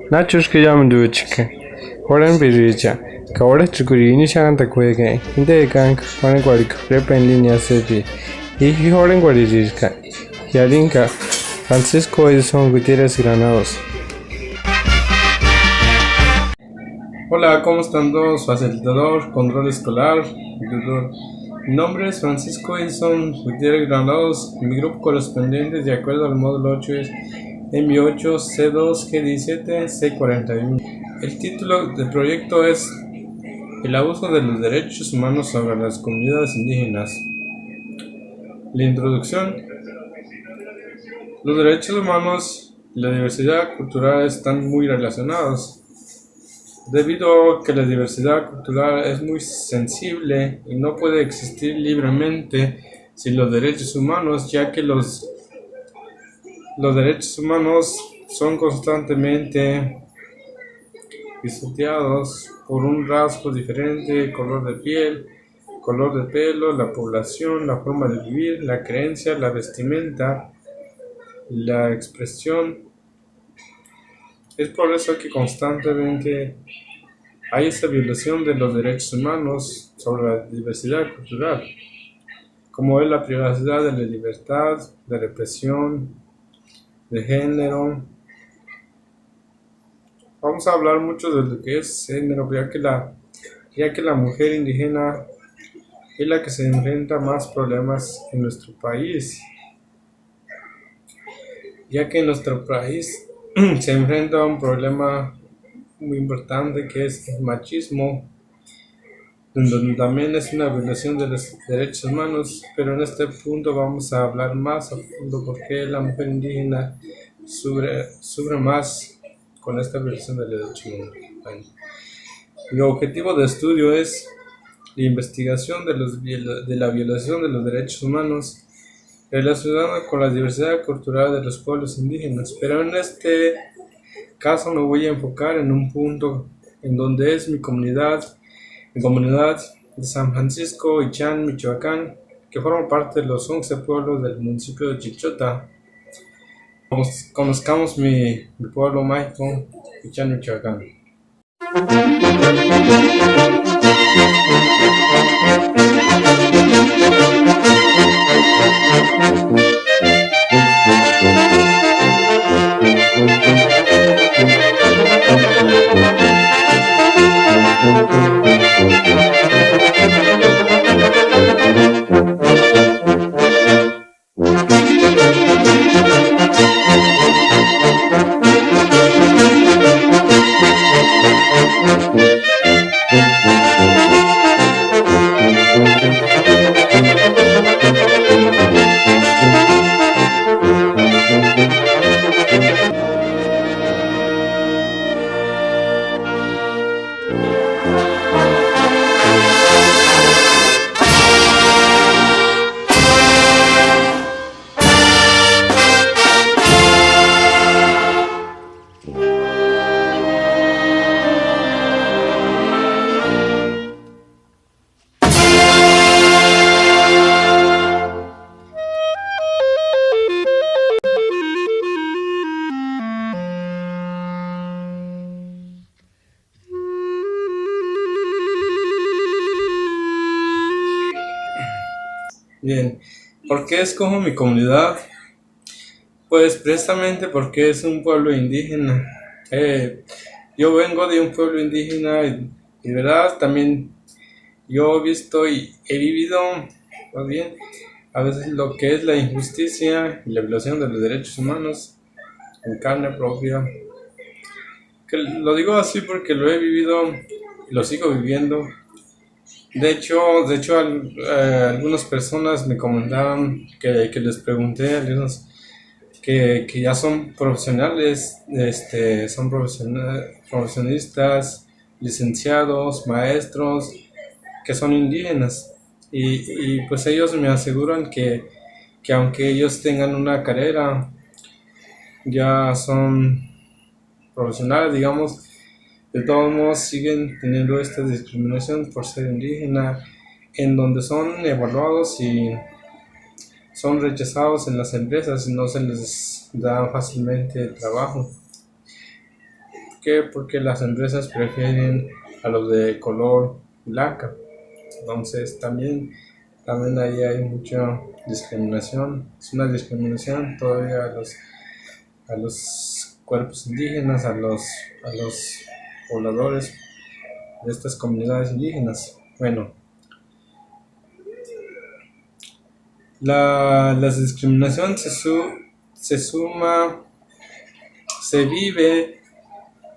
Nachushka Yamanduchka, Horan Piricha, Kaora Chukuri, Shanta Quake, Indekank, Horan Quadic, Rep en línea CP, y Horan Quadica, Yalinka, Francisco Edison Gutiérrez Granados. Hola, ¿cómo están todos? Facilitador, control escolar, tutor. Mi nombre es Francisco Edison Gutiérrez Granados. Mi grupo correspondiente, de acuerdo al módulo 8, es M8, C2, G17, C41. El título del proyecto es El abuso de los derechos humanos sobre las comunidades indígenas. La introducción. Los derechos humanos y la diversidad cultural están muy relacionados, debido a que la diversidad cultural es muy sensible y no puede existir libremente sin los derechos humanos, ya que los derechos humanos son constantemente pisoteados por un rasgo diferente: color de piel, color de pelo, la población, la forma de vivir, la creencia, la vestimenta, la expresión. Es por eso que constantemente hay esa violación de los derechos humanos sobre la diversidad cultural, como es la privacidad de la libertad, de represión, de género. Vamos a hablar mucho de lo que es género, ya que la mujer indígena es la que se enfrenta a más problemas en nuestro país, ya que en nuestro país se enfrenta a un problema muy importante, que es el machismo, donde también es una violación de los derechos humanos. Pero en este punto vamos a hablar más a fondo por qué la mujer indígena sufre más con esta violación de los derechos humanos. Bueno, mi objetivo de estudio es la investigación de la violación de los derechos humanos relacionada con la diversidad cultural de los pueblos indígenas, pero en este caso me voy a enfocar en un punto en donde es mi comunidad de San Francisco Ichan, Michoacán, que forma parte de los 11 pueblos del municipio de Chilchota. Conozcamos mi pueblo mágico, Ichan, Michoacán. Bien, ¿por qué escojo mi comunidad? Pues precisamente porque es un pueblo indígena. Yo vengo de un pueblo indígena y verdad también yo he visto y he vivido, más bien, a veces lo que es la injusticia y la violación de los derechos humanos en carne propia. Que lo digo así porque lo he vivido y lo sigo viviendo. De hecho, algunas personas me comentaron que les pregunté a algunos que ya son profesionales, son profesionistas, licenciados, maestros, que son indígenas. Y pues ellos me aseguran que aunque ellos tengan una carrera, ya son profesionales, digamos, de todos modos siguen teniendo esta discriminación por ser indígena, en donde son evaluados y son rechazados en las empresas y no se les da fácilmente el trabajo. qué? Porque las empresas prefieren a los de color blanca. Entonces también ahí hay mucha discriminación. Es una discriminación todavía a los cuerpos indígenas, a los pobladores de estas comunidades indígenas. Bueno, la discriminación se vive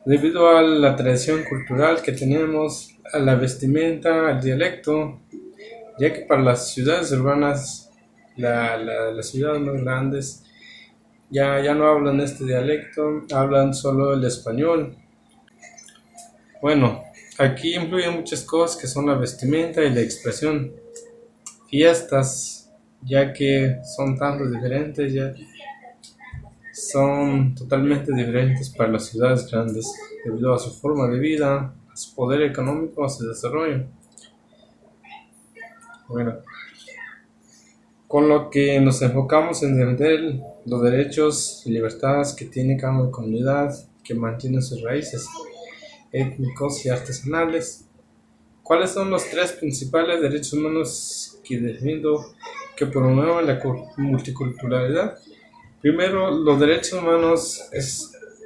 debido a la tradición cultural que tenemos, a la vestimenta, al dialecto, ya que para las ciudades urbanas, las ciudades más grandes, ya no hablan este dialecto, hablan solo el español. Bueno, aquí influyen muchas cosas que son la vestimenta y la expresión. Fiestas, ya que son tanto diferentes, ya son totalmente diferentes para las ciudades grandes, debido a su forma de vida, a su poder económico, a su desarrollo. Bueno, con lo que nos enfocamos en defender los derechos y libertades que tiene cada comunidad, que mantiene sus raíces étnicos y artesanales. ¿Cuáles son los 3 principales derechos humanos que defiendo, que promueven la multiculturalidad? Primero, los derechos humanos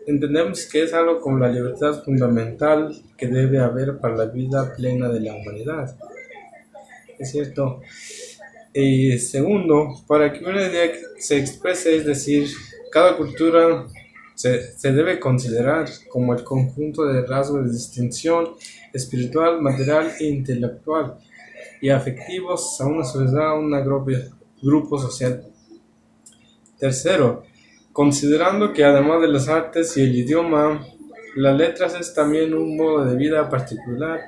entendemos que es algo como la libertad fundamental que debe haber para la vida plena de la humanidad. ¿Es cierto? Y segundo, para que una idea se exprese, es decir, cada cultura se debe considerar como el conjunto de rasgos de distinción espiritual, material e intelectual y afectivos a una sociedad, a un grupo social. Tercero, considerando que además de las artes y el idioma, las letras es también un modo de vida particular,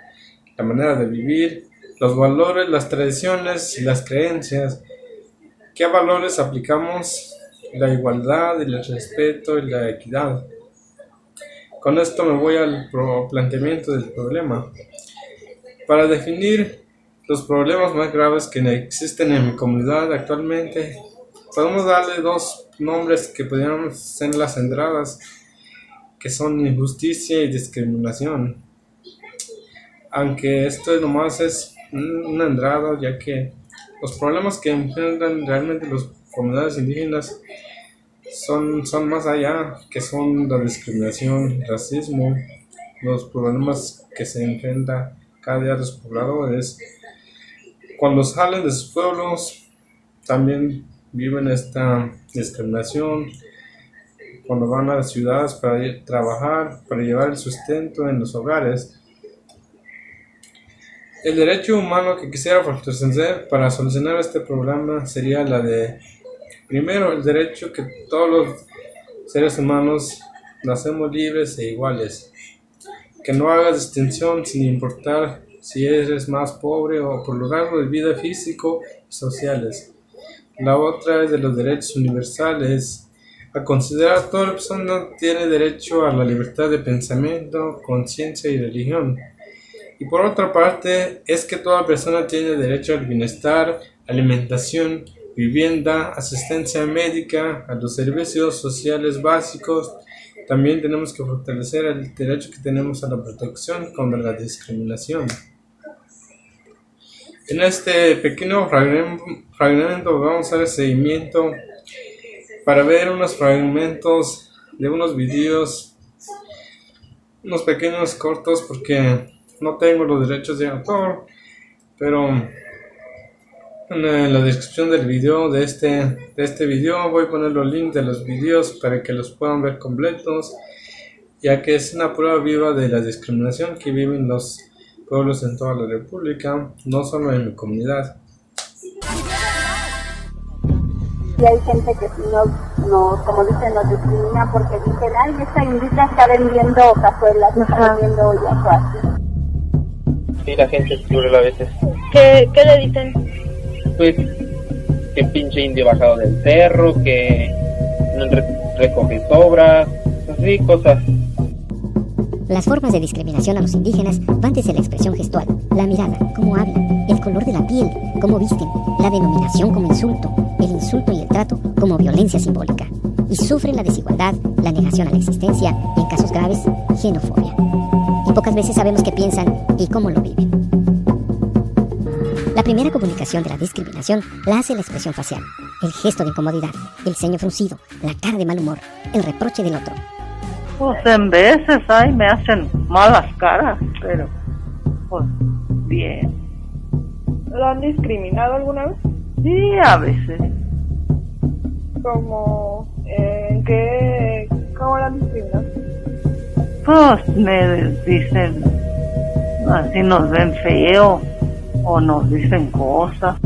la manera de vivir, los valores, las tradiciones y las creencias. ¿Qué valores aplicamos? La igualdad, el respeto y la equidad. Con esto me voy al planteamiento del problema. Para definir los problemas más graves que existen en mi comunidad actualmente, podemos darle 2 nombres que podrían ser las entradas, que son injusticia y discriminación. Aunque esto nomás es una entrada, ya que los problemas que enfrentan realmente las comunidades indígenas son más allá, que son la discriminación, el racismo, los problemas que se enfrentan cada día los pobladores. Cuando salen de sus pueblos, también viven esta discriminación. Cuando van a las ciudades para ir a trabajar, para llevar el sustento en los hogares. El derecho humano que quisiera fortalecer para solucionar este problema sería primero, el derecho que todos los seres humanos nacemos libres e iguales, que no haga distinción sin importar si eres más pobre o por los rasgos de vida físico y sociales. La otra es de los derechos universales, a considerar que toda persona tiene derecho a la libertad de pensamiento, conciencia y religión. Y por otra parte, es que toda persona tiene derecho al bienestar, alimentación, vivienda, asistencia médica, a los servicios sociales básicos. También tenemos que fortalecer el derecho que tenemos a la protección contra la discriminación. En este pequeño fragmento vamos a dar seguimiento para ver unos fragmentos de unos videos, unos pequeños cortos, porque no tengo los derechos de autor, pero en la descripción del video de este video voy a poner los links de los videos para que los puedan ver completos, ya que es una prueba viva de la discriminación que viven los pueblos en toda la república, no solo en mi comunidad. Y hay gente que si no, como dicen, nos discrimina porque dicen, ay, esta indígena está vendiendo cazuelas, no está vendiendo ollas o así. Sí, la gente es cruel a veces. ¿Qué le dicen? Pues que pinche indio bajado del cerro, que no recoge sobras, así cosas. Las formas de discriminación a los indígenas van desde la expresión gestual, la mirada, cómo hablan, el color de la piel, cómo visten, la denominación como insulto, el insulto y el trato como violencia simbólica. y sufren la desigualdad, la negación a la existencia y, en casos graves, xenofobia. Y pocas veces sabemos qué piensan y cómo lo viven. La primera comunicación de la discriminación la hace la expresión facial, el gesto de incomodidad, el ceño fruncido, la cara de mal humor, el reproche del otro. Pues en veces, me hacen malas caras, pero pues bien. ¿Lo han discriminado alguna vez? Sí, a veces. ¿Cómo? ¿En qué? ¿Cómo lo han discriminado? Pues me dicen, así nos ven feo, o nos dicen cosas.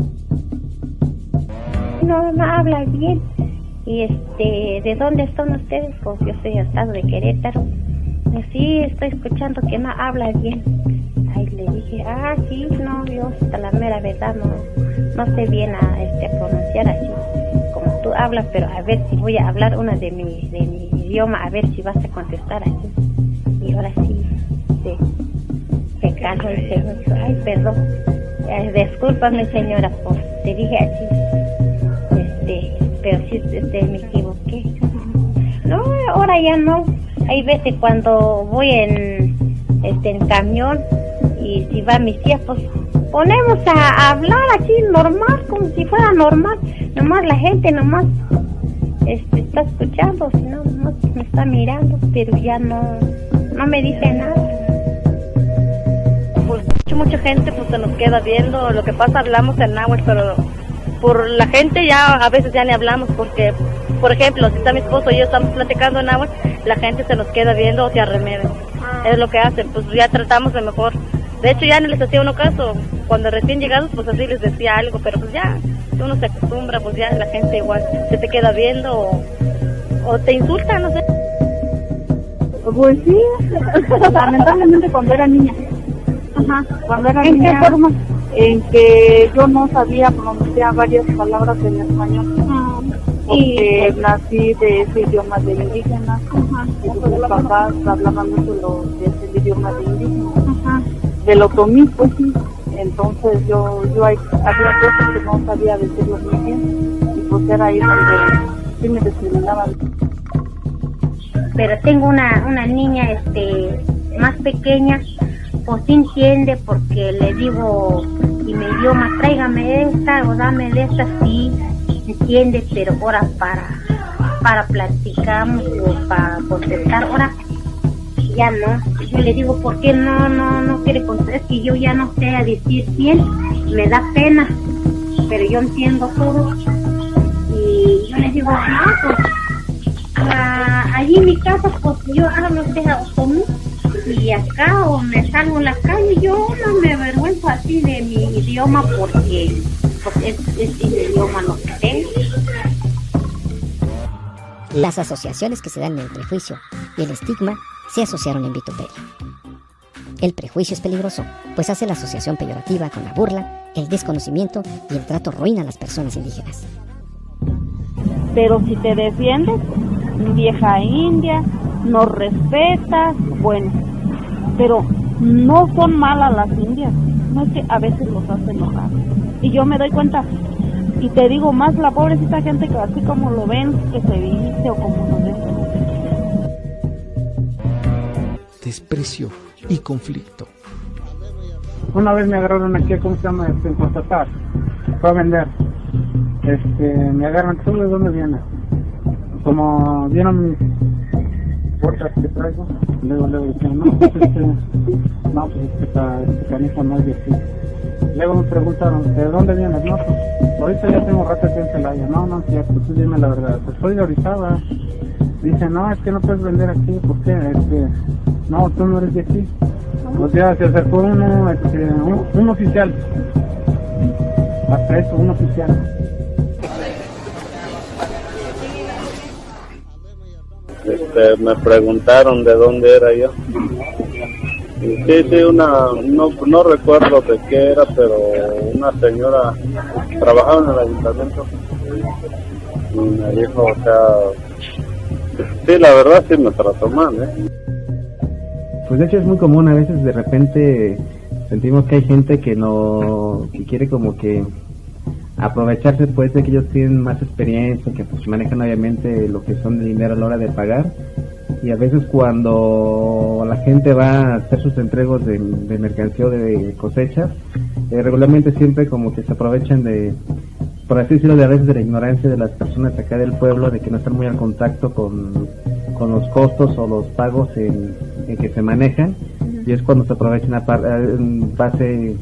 No habla bien. Y ¿de dónde son ustedes? Pues yo soy del estado de Querétaro. Y sí, estoy escuchando que no habla bien. Ahí le dije, sí, no, yo hasta la mera verdad no sé bien a pronunciar así como tú hablas, pero a ver si voy a hablar una de mi idioma, a ver si vas a contestar así. Y ahora sí, se calmó y se dijo, ay, perdón, discúlpame señora, pues te dije así, pero sí me equivoqué. No, ahora ya no. Hay veces cuando voy en camión y si va mi tía, pues ponemos a hablar así normal, como si fuera normal. Nomás la gente está escuchando, si no, me está mirando, pero ya no me dice nada. Pues mucha gente pues se nos queda viendo. Lo que pasa, hablamos en náhuatl, pero por la gente ya a veces ya ni hablamos, porque por ejemplo, si está mi esposo y yo estamos platicando en náhuatl, la gente se nos queda viendo o se arremeden. Es lo que hacen, pues ya tratamos de mejor. De hecho ya no les hacía uno caso, cuando recién llegados pues así les decía algo, pero pues ya, si uno se acostumbra, pues ya la gente igual se te queda viendo o te insulta, no sé. Pues sí, lamentablemente cuando era niña. Cuando era niña. ¿En qué forma? En que yo no sabía pronunciar varias palabras en español. Porque nací de ese idioma de indígenas. Mis papás hablaban mucho de ese idioma de indígenas. Del otomí, pues sí. Entonces yo había cosas que no sabía decirlo muy bien. Y pues era ahí donde sí me discriminaban. Pero tengo una niña más pequeña, pues sí entiende, porque le digo y mi idioma, tráigame esta o dame de esta, sí entiende, pero ahora para platicamos o para contestar, ahora ya no. Yo le digo, ¿por qué no quiere contestar? Es que yo ya no sé a decir bien, me da pena, pero yo entiendo todo. Y yo le digo, pues allí en mi casa, pues yo hablo otomí, y acá o me salgo en la calle, yo no me avergüenzo así de mi idioma, porque es el idioma lo que tengo. Las asociaciones que se dan en el prejuicio y el estigma se asociaron en vituperio. El prejuicio es peligroso, pues hace la asociación peyorativa con la burla, el desconocimiento y el trato ruin a las personas indígenas. Pero si te defiendes, vieja india, nos respetas, bueno, pero no son malas las indias, no es que a veces los hacen enojar. Y yo me doy cuenta, y te digo más, la pobrecita gente que así como lo ven, que se dice o como lo ven. Desprecio y conflicto. Una vez me agarraron aquí, ¿cómo se llama? En Constatar, fue a vender. Me agarran, ¿tú de dónde vienes? Como vieron mis puertas que traigo, luego decían, no, pues este canijo no es de aquí. Luego me preguntaron, ¿de dónde vienes? No, pues ahorita ya tengo rato aquí en Celaya. No es cierto, tú dime la verdad. Pues soy de Orizaba. Dice, no, es que no puedes vender aquí, ¿por qué? No, tú no eres de aquí. O sea, se acercó un oficial. Hasta eso, un oficial. Me preguntaron de dónde era yo. Sí, no recuerdo de qué era, pero una señora trabajaba en el ayuntamiento y me dijo, o sea, sí, la verdad sí me trató mal, Pues de hecho es muy común, a veces de repente sentimos que hay gente que quiere como que aprovecharse pues de que ellos tienen más experiencia, que pues manejan obviamente lo que son el dinero a la hora de pagar, y a veces cuando la gente va a hacer sus entregos de mercancía o de cosechas, regularmente siempre como que se aprovechan de, por así decirlo, de a veces de la ignorancia de las personas acá del pueblo, de que no están muy al contacto con los costos o los pagos en que se manejan, y es cuando se aprovechan en base,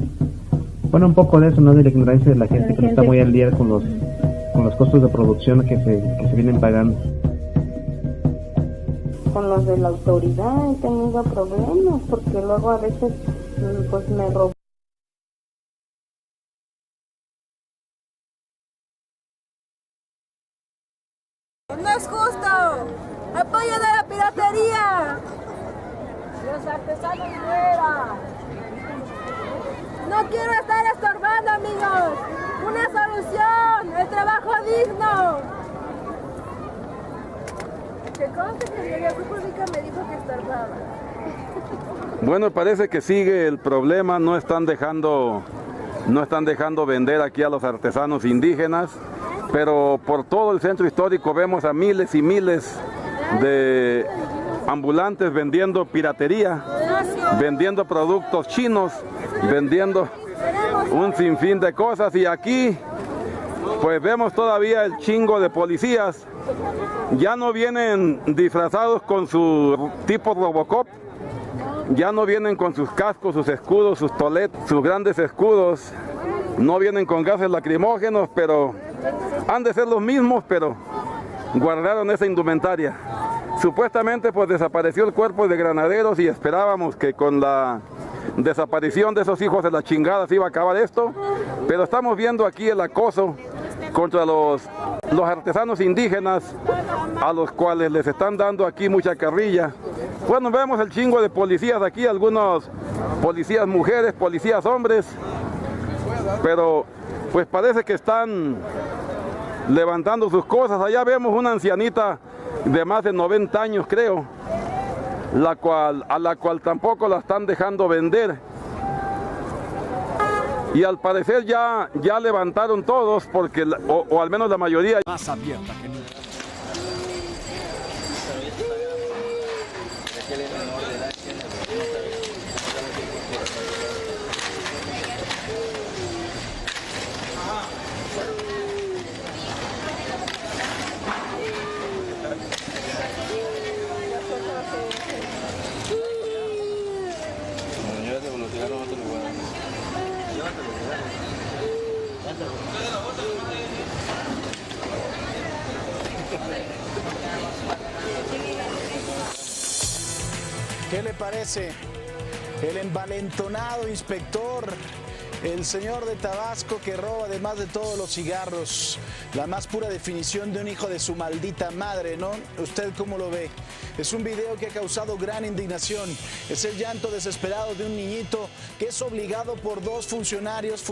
bueno, un poco de eso, ¿no? De la ignorancia de la gente que no está muy al día con los costos de producción que se vienen pagando. Con los de la autoridad he tenido problemas, porque luego a veces pues me roban. No es justo. Apoyen a la piratería. Los artesanos fuera. No quiero estar estorbando, amigos. Una solución, el trabajo digno. Que conste que el Grupo Pública me dijo que estorbaba. Bueno, parece que sigue el problema, no están dejando vender aquí a los artesanos indígenas, pero por todo el centro histórico vemos a miles y miles de ambulantes vendiendo piratería, vendiendo productos chinos, vendiendo un sinfín de cosas, y aquí pues vemos todavía el chingo de policías. Ya no vienen disfrazados con su tipo Robocop, ya no vienen con sus cascos, sus escudos, sus toletes, sus grandes escudos, no vienen con gases lacrimógenos, pero han de ser los mismos, pero guardaron esa indumentaria. Supuestamente pues desapareció el cuerpo de granaderos y esperábamos que con la desaparición de esos hijos de la chingada se iba a acabar esto, pero estamos viendo aquí el acoso contra los artesanos indígenas, a los cuales les están dando aquí mucha carrilla. Bueno, vemos el chingo de policías aquí, algunos policías mujeres, policías hombres, pero pues parece que están levantando sus cosas. Allá vemos una ancianita de más de 90 años, creo, a la cual tampoco la están dejando vender. Y al parecer ya levantaron todos, porque o al menos la mayoría. Más abierta que nunca. ¿Qué le parece? El envalentonado inspector, el señor de Tabasco que roba además de todos los cigarros. La más pura definición de un hijo de su maldita madre, ¿no? ¿Usted cómo lo ve? Es un video que ha causado gran indignación. Es el llanto desesperado de un niñito que es obligado por dos funcionarios,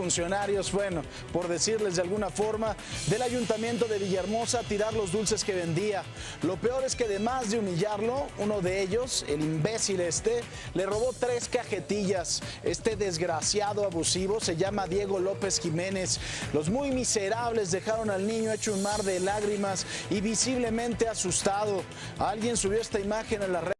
bueno, por decirles de alguna forma, del ayuntamiento de Villahermosa a tirar los dulces que vendía. Lo peor es que además de humillarlo, uno de ellos, el imbécil le robó 3 cajetillas. Este desgraciado abusivo se llama Diego López Jiménez. Los muy miserables dejaron al niño hecho un mar de lágrimas y visiblemente asustado. Alguien subió esta imagen en la red.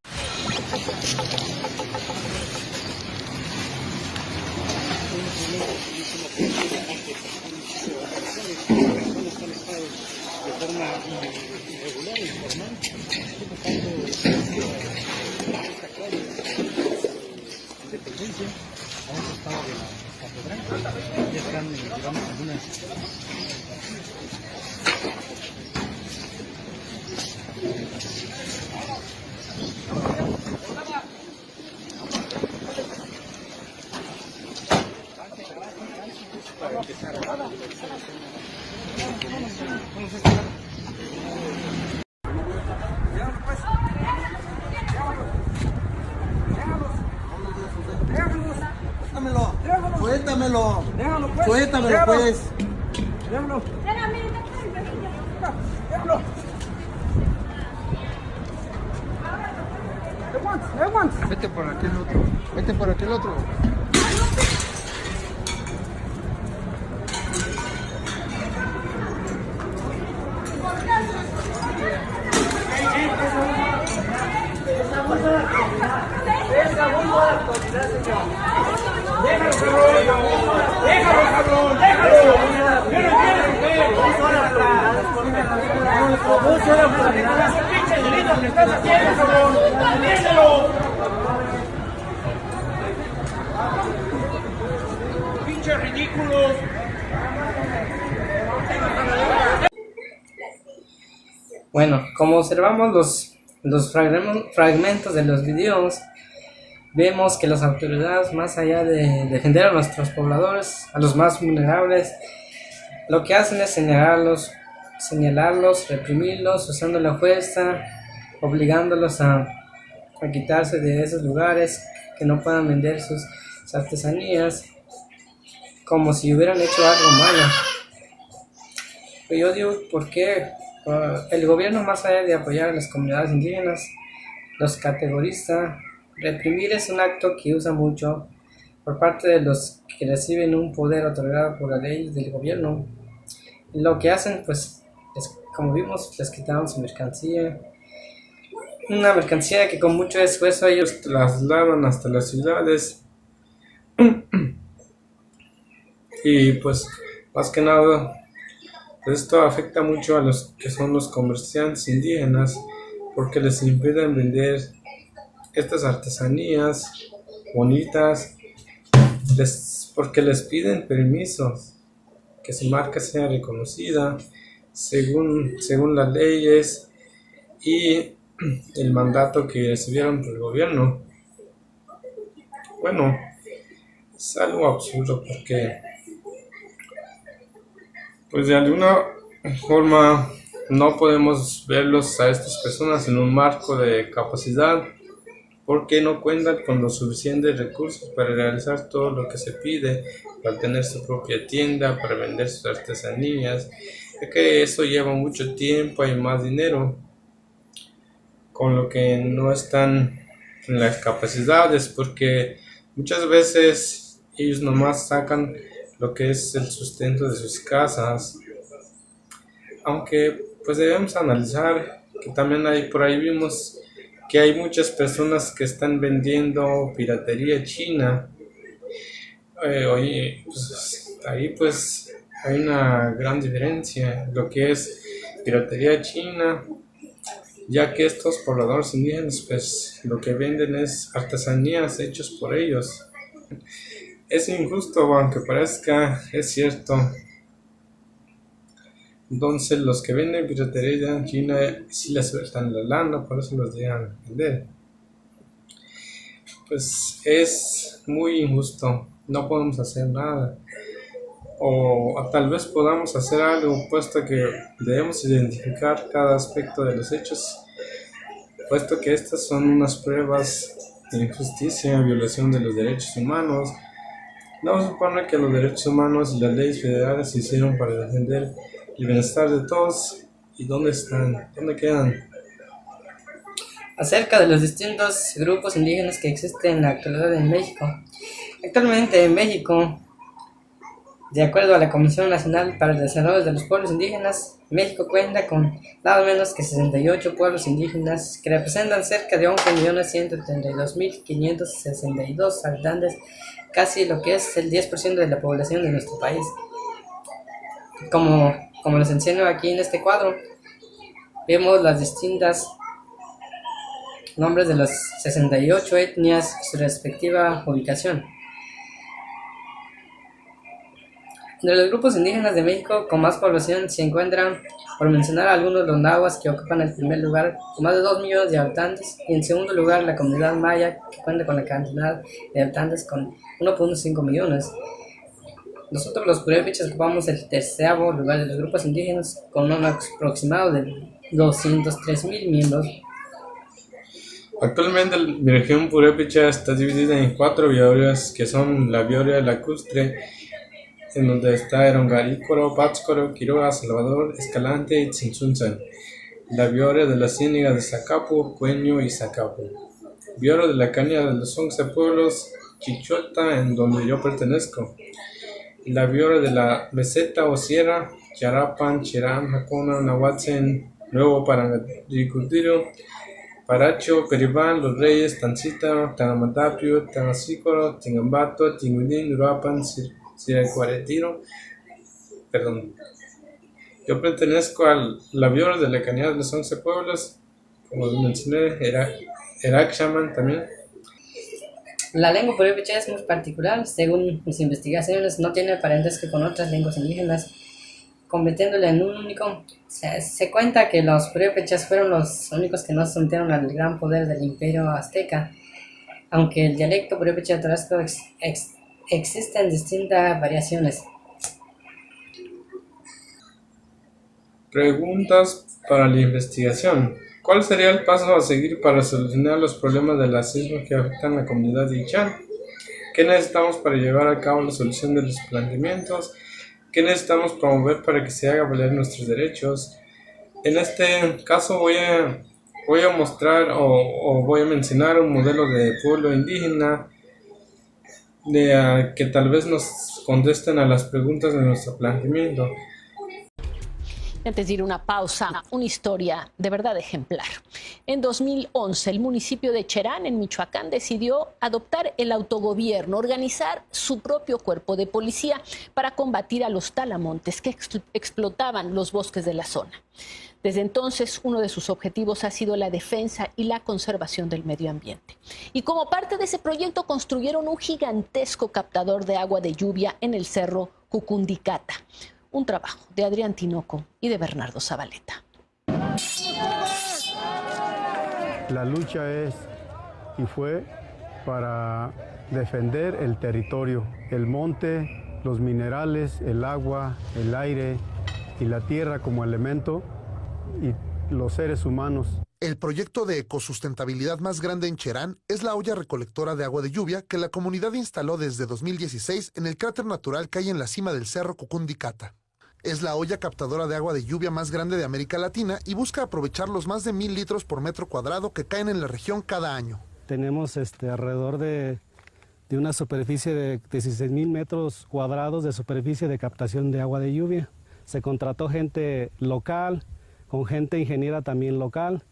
Suéltamelo. Suéltamelo, pues. Déjalo. Vete por aquel otro. Vete por aquel otro. ¡Pinche ridículos! Bueno, como observamos los fragmentos de los videos, vemos que las autoridades, más allá de defender a nuestros pobladores, a los más vulnerables, lo que hacen es señalarlos, reprimirlos, usando la fuerza, obligándolos a quitarse de esos lugares, que no puedan vender sus artesanías, como si hubieran hecho algo malo. Pero yo digo, ¿por qué? El gobierno, más allá de apoyar a las comunidades indígenas, los categoriza. Reprimir es un acto que usa mucho por parte de los que reciben un poder otorgado por la ley del gobierno. Y lo que hacen, pues, como vimos, les quitaron su mercancía. Una mercancía que con mucho esfuerzo ellos trasladan hasta las ciudades. Y pues, más que nada, esto afecta mucho a los que son los comerciantes indígenas, porque les impiden vender estas artesanías bonitas, porque les piden permisos, que su marca sea reconocida según las leyes y el mandato que recibieron por el gobierno. Bueno, es algo absurdo porque pues de alguna forma no podemos verlos a estas personas en un marco de capacidad, porque no cuentan con los suficientes recursos para realizar todo lo que se pide, para tener su propia tienda, para vender sus artesanías, ya que eso lleva mucho tiempo y más dinero, con lo que no están en las capacidades, porque muchas veces ellos nomás sacan lo que es el sustento de sus casas. Aunque pues debemos analizar que también por ahí vimos que hay muchas personas que están vendiendo piratería china. Pues, ahí pues hay una gran diferencia, lo que es piratería china, ya que estos pobladores indígenas pues lo que venden es artesanías hechas por ellos. Es injusto, aunque parezca, es cierto. Entonces los que venden piratería china sí les sueltan la lana, por eso los dejan vender. Pues es muy injusto, no podemos hacer nada. O tal vez podamos hacer algo, puesto que debemos identificar cada aspecto de los hechos, puesto que estas son unas pruebas de injusticia, violación de los derechos humanos. No se supone que los derechos humanos y las leyes federales se hicieron para defender el bienestar de todos. ¿Y dónde están? ¿Dónde quedan? Acerca de los distintos grupos indígenas que existen en la actualidad en México. Actualmente en México, de acuerdo a la Comisión Nacional para el Desarrollo de los Pueblos Indígenas, México cuenta con nada menos que 68 pueblos indígenas que representan cerca de 11.132.562 habitantes, casi lo que es el 10% de la población de nuestro país. Como les enseño aquí en este cuadro, vemos las distintas nombres de las 68 etnias y su respectiva ubicación. Entre los grupos indígenas de México con más población se encuentran, por mencionar algunos, los nahuas, que ocupan el primer lugar con más de 2 millones de habitantes, y en segundo lugar la comunidad maya, que cuenta con la cantidad de habitantes con 1.5 millones. Nosotros los purépechas ocupamos el 13º lugar de los grupos indígenas con un aproximado de 203.000 miembros. Actualmente mi región purépecha está dividida en 4 biorrias, que son la biorria lacustre, en donde está Erongarícuaro, Pátzcuaro, Quiroga, Salvador, Escalante y Tzintzuntzan. La biorria de la ciénaga de Zacapu, Cueño y Zacapu. Biorria de la caña de los 11 pueblos, Chichota, en donde yo pertenezco. La biorria de la meseta o sierra, Charapan, Cherán, Jacona, Nahuatzen, Nuevo Parangaricutiro, Paracho, Peribán, Los Reyes, Tancita, Tanamatapio, Tanasícoro, Tingambato, Tinguindín, Uruapan, Siracuaretiro. Perdón. Yo pertenezco a la Biora de la Canidad de los 11 pueblos, como mencioné, Erak Shaman también. La lengua purépecha es muy particular, según mis investigaciones, no tiene parentesco con otras lenguas indígenas, convirtiéndole en un único. Se cuenta que los purépechas fueron los únicos que no sometieron al gran poder del imperio azteca, aunque el dialecto purépecha tarasco existen distintas variaciones. Preguntas para la investigación. ¿Cuál sería el paso a seguir para solucionar los problemas del racismo que afectan a la comunidad de Ichan? ¿Qué necesitamos para llevar a cabo la solución de los planteamientos? ¿Qué necesitamos promover para que se haga valer nuestros derechos? En este caso voy a mostrar o voy a mencionar un modelo de pueblo indígena que tal vez nos contesten a las preguntas de nuestro planteamiento. Antes de ir a una pausa, una historia de verdad ejemplar. En 2011, el municipio de Cherán, en Michoacán, decidió adoptar el autogobierno, organizar su propio cuerpo de policía para combatir a los talamontes que explotaban los bosques de la zona. Desde entonces, uno de sus objetivos ha sido la defensa y la conservación del medio ambiente. Y como parte de ese proyecto, construyeron un gigantesco captador de agua de lluvia en el cerro Cucundicata. Un trabajo de Adrián Tinoco y de Bernardo Zabaleta. La lucha es y fue para defender el territorio, el monte, los minerales, el agua, el aire y la tierra como elemento y los seres humanos. El proyecto de ecosustentabilidad más grande en Cherán es la olla recolectora de agua de lluvia que la comunidad instaló desde 2016 en el cráter natural que hay en la cima del cerro Cucundicata. Es la olla captadora de agua de lluvia más grande de América Latina y busca aprovechar los más de 1,000 litros por metro cuadrado que caen en la región cada año. Tenemos alrededor de una superficie de 16,000 metros cuadrados de superficie de captación de agua de lluvia. Se contrató gente local, con gente ingeniera también local.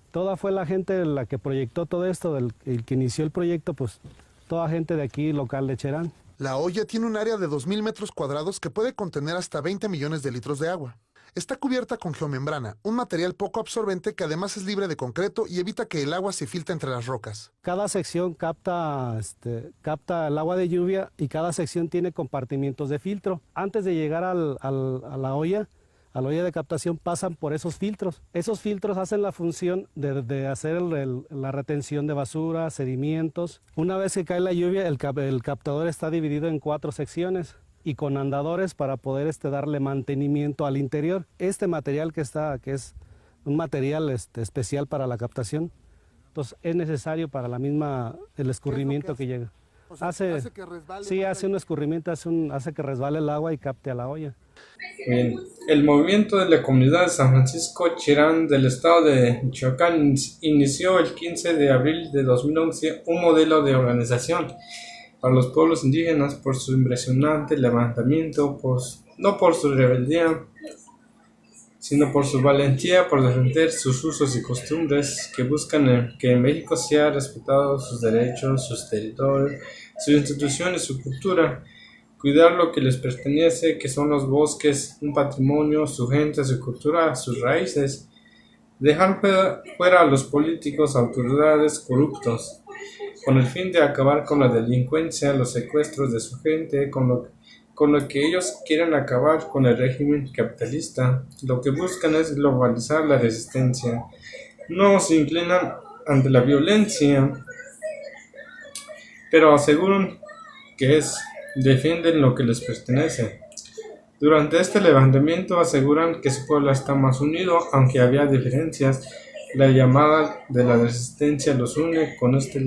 Toda fue la gente la que proyectó todo esto, el que inició el proyecto, pues toda gente de aquí local de Cherán. La olla tiene un área de 2,000 metros cuadrados que puede contener hasta 20 millones de litros de agua. Está cubierta con geomembrana, un material poco absorbente que además es libre de concreto y evita que el agua se filtre entre las rocas. Cada sección capta el agua de lluvia y cada sección tiene compartimientos de filtro. Antes de llegar a la olla de captación pasan por esos filtros. Esos filtros hacen la función de hacer la retención de basura, sedimentos. Una vez que cae la lluvia, el captador está dividido en 4 secciones y con andadores para poder darle mantenimiento al interior. Este material que es un material especial para la captación, entonces es necesario para el escurrimiento que llega. O sea, hace que resbale. Sí, hace un escurrimiento, hace que resbale el agua y capte a la olla. Bien. El movimiento de la comunidad de San Francisco Cherán del estado de Michoacán inició el 15 de abril de 2011 un modelo de organización para los pueblos indígenas por su impresionante levantamiento, no por su rebeldía, sino por su valentía por defender sus usos y costumbres que buscan que en México sea respetado sus derechos, sus territorios, sus instituciones, su cultura. Cuidar lo que les pertenece, que son los bosques, un patrimonio, su gente, su cultura, sus raíces. Dejar fuera a los políticos, autoridades corruptos, con el fin de acabar con la delincuencia, los secuestros de su gente, con lo que ellos quieren acabar con el régimen capitalista. Lo que buscan es globalizar la resistencia. No se inclinan ante la violencia, pero aseguran que defienden lo que les pertenece. Durante este levantamiento aseguran que su pueblo está más unido, aunque había diferencias. La llamada de la resistencia los une. Con este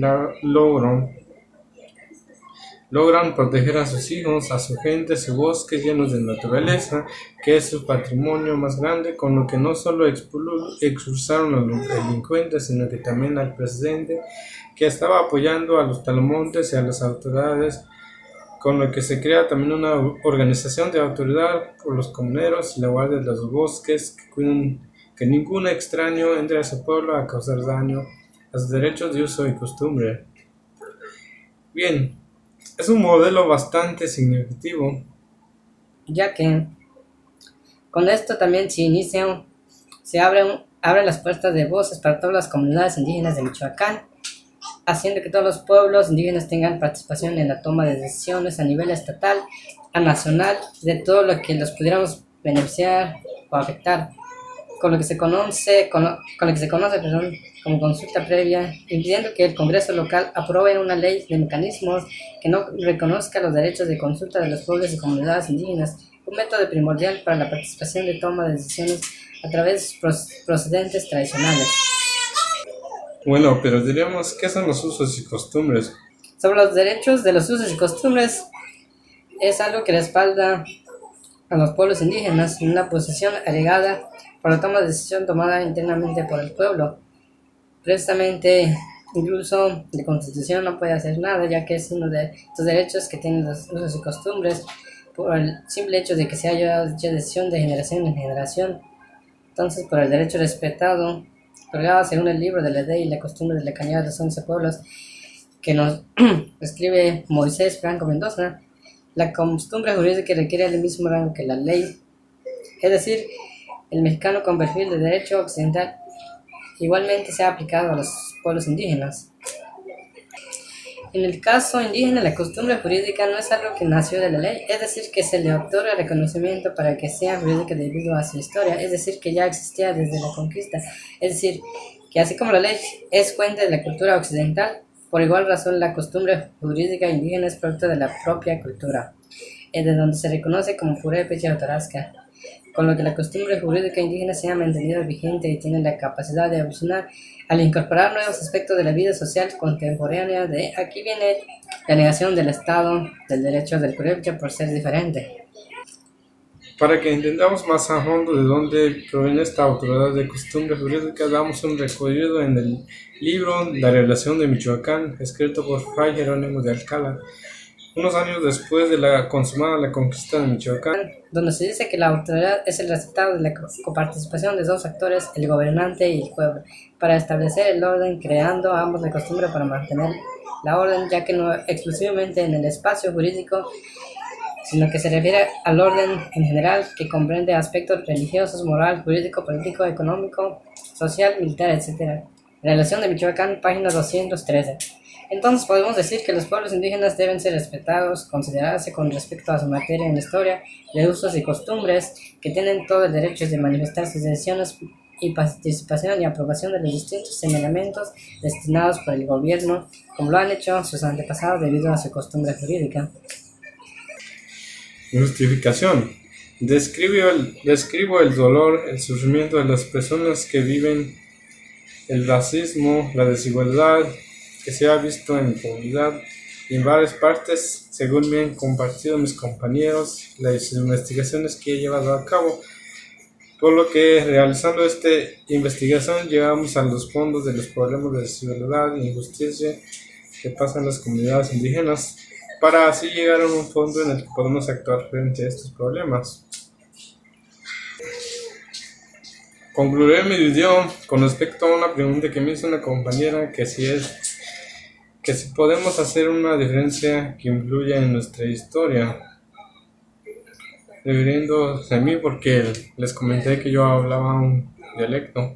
logran proteger a sus hijos, a su gente, su bosque llenos de naturaleza, que es su patrimonio más grande, con lo que no solo expulsaron a los delincuentes, sino que también al presidente, que estaba apoyando a los talamontes y a las autoridades, con lo que se crea también una organización de autoridad por los comuneros y la guardia de los bosques, que cuidan que ningún extraño entre a su pueblo a causar daño. los derechos de uso y costumbre. Bien, es un modelo bastante significativo, ya que con esto también se abren las puertas de voces para todas las comunidades indígenas de Michoacán, haciendo que todos los pueblos indígenas tengan participación en la toma de decisiones a nivel estatal, a nacional, de todo lo que los pudiéramos beneficiar o afectar, con lo que se conoce como consulta previa, impidiendo que el Congreso local apruebe una ley de mecanismos que no reconozca los derechos de consulta de los pueblos y comunidades indígenas, un método primordial para la participación de toma de decisiones a través de sus procedentes tradicionales. Bueno, pero diríamos, ¿qué son los usos y costumbres? Sobre los derechos de los usos y costumbres, es algo que respalda a los pueblos indígenas en una posición alegada por la toma de decisión tomada internamente por el pueblo. Precisamente, incluso la Constitución no puede hacer nada, ya que es uno de estos derechos que tienen los usos y costumbres por el simple hecho de que se haya dicha decisión de generación en generación. Entonces, por el derecho respetado, otorgado según el libro de la ley y la costumbre de la Cañada de los 11 pueblos, que nos escribe Moisés Franco Mendoza, la costumbre jurídica requiere el mismo rango que la ley, es decir, el mexicano con perfil de derecho occidental igualmente se ha aplicado a los pueblos indígenas. En el caso indígena, la costumbre jurídica no es algo que nació de la ley, es decir, que se le otorga reconocimiento para que sea jurídica debido a su historia, es decir, que ya existía desde la conquista, es decir, que así como la ley es fuente de la cultura occidental, por igual razón la costumbre jurídica indígena es producto de la propia cultura, de donde se reconoce como purépecha o tarasca, con lo que la costumbre jurídica indígena se ha mantenido vigente y tiene la capacidad de evolucionar al incorporar nuevos aspectos de la vida social contemporánea. De aquí viene la negación del Estado del derecho del purépecha por ser diferente. Para que entendamos más a fondo de dónde proviene esta autoridad de costumbre jurídica, damos un recorrido en el libro La Revelación de Michoacán, escrito por Fray Jerónimo de Alcalá, unos años después de la consumada la conquista de Michoacán, donde se dice que la autoridad es el resultado de la coparticipación de dos actores, el gobernante y el pueblo, para establecer el orden, creando ambos la costumbre para mantener la orden, ya que no exclusivamente en el espacio jurídico, sino que se refiere al orden en general, que comprende aspectos religiosos, moral, jurídico, político, económico, social, militar, etc. Relación de Michoacán, página 213. Entonces podemos decir que los pueblos indígenas deben ser respetados, considerarse con respecto a su materia en la historia, de usos y costumbres, que tienen todo el derecho de manifestar sus decisiones y participación y aprobación de los distintos señalamientos destinados por el gobierno, como lo han hecho sus antepasados debido a su costumbre jurídica. Justificación. Describo el dolor, el sufrimiento de las personas que viven el racismo, la desigualdad que se ha visto en mi comunidad y en varias partes, según me han compartido mis compañeros, las investigaciones que he llevado a cabo. Por lo que realizando esta investigación llegamos a los fondos de los problemas de desigualdad e injusticia que pasan las comunidades indígenas, para así llegar a un fondo en el que podemos actuar frente a estos problemas. Concluiré mi video con respecto a una pregunta que me hizo una compañera, que si podemos hacer una diferencia que influya en nuestra historia, refiriéndose a mí porque les comenté que yo hablaba un dialecto.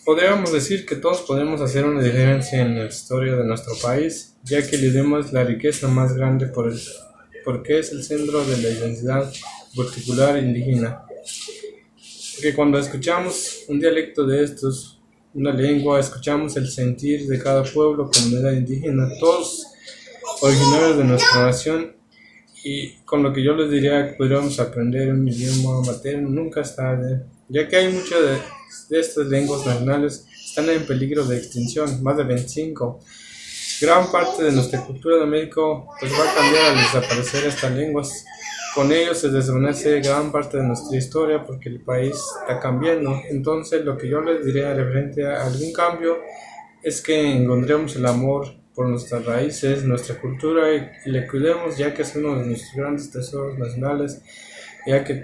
Podríamos decir que todos podemos hacer una diferencia en la historia de nuestro país, ya que el idioma es la riqueza más grande porque es el centro de la identidad particular indígena. Porque cuando escuchamos un dialecto de estos, una lengua, escuchamos el sentir de cada pueblo, comunidad indígena, todos originarios de nuestra nación, y con lo que yo les diría que podríamos aprender un idioma materno nunca es tarde, ya que hay muchas de estas lenguas nacionales están en peligro de extinción, más de 25. Gran parte de nuestra cultura de México pues va a cambiar al desaparecer estas lenguas. Con ello se desvanece gran parte de nuestra historia porque el país está cambiando. Entonces lo que yo les diría referente a algún cambio es que encontremos el amor por nuestras raíces, nuestra cultura y le cuidemos, ya que es uno de nuestros grandes tesoros nacionales, ya que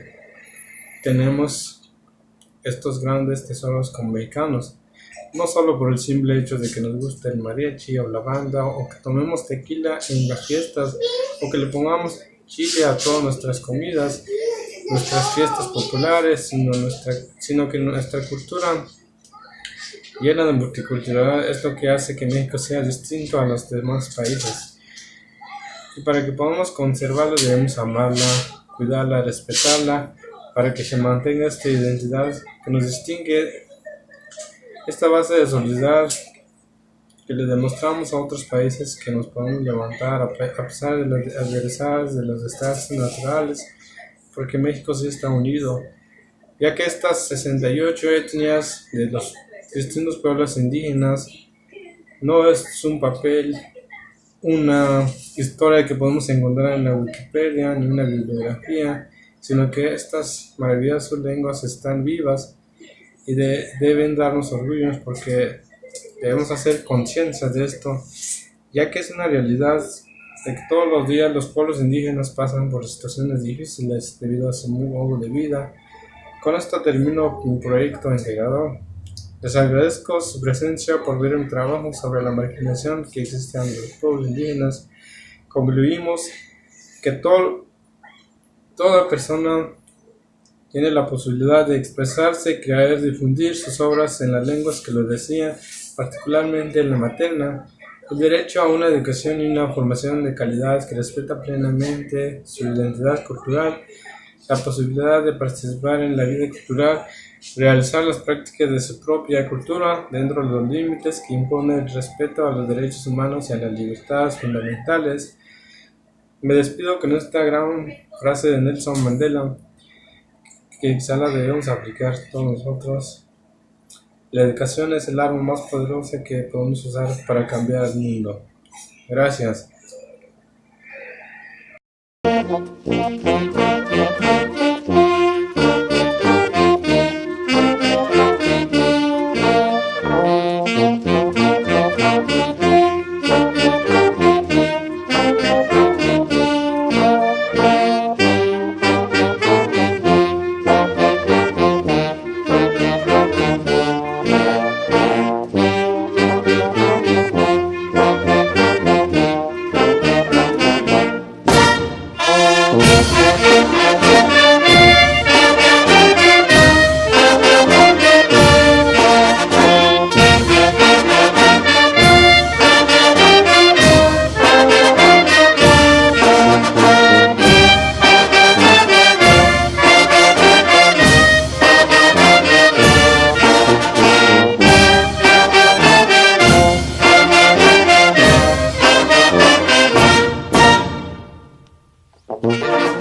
tenemos estos grandes tesoros como mexicanos. no solo por el simple hecho de que nos guste el mariachi o la banda, o que tomemos tequila en las fiestas, o que le pongamos chile a todas nuestras comidas, nuestras fiestas populares, sino que nuestra cultura llena de multiculturalidad es lo que hace que México sea distinto a los demás países. Y para que podamos conservarla debemos amarla, cuidarla, respetarla, para que se mantenga esta identidad que nos distingue, esta base de solidaridad que le demostramos a otros países que nos podemos levantar a pesar de las adversidades, de los desastres naturales, porque México sí está unido, ya que estas 68 etnias de los distintos pueblos indígenas no es un papel, una historia que podemos encontrar en la Wikipedia ni una bibliografía, sino que estas maravillosas lenguas están vivas y deben darnos orgullo, porque debemos hacer conciencia de esto, ya que es una realidad de que todos los días los pueblos indígenas pasan por situaciones difíciles debido a su modo de vida. Con esto termino mi proyecto integrador. Les agradezco su presencia por ver un trabajo sobre la marginación que existe entre los pueblos indígenas. Concluimos que toda persona tiene la posibilidad de expresarse, crear y difundir sus obras en las lenguas que lo desean, particularmente en la materna, el derecho a una educación y una formación de calidad que respeta plenamente su identidad cultural, la posibilidad de participar en la vida cultural, realizar las prácticas de su propia cultura dentro de los límites que impone el respeto a los derechos humanos y a las libertades fundamentales. Me despido con esta gran frase de Nelson Mandela, que quizá la debemos aplicar todos nosotros. La educación es el arma más poderosa que podemos usar para cambiar el mundo. Gracias. Thank you.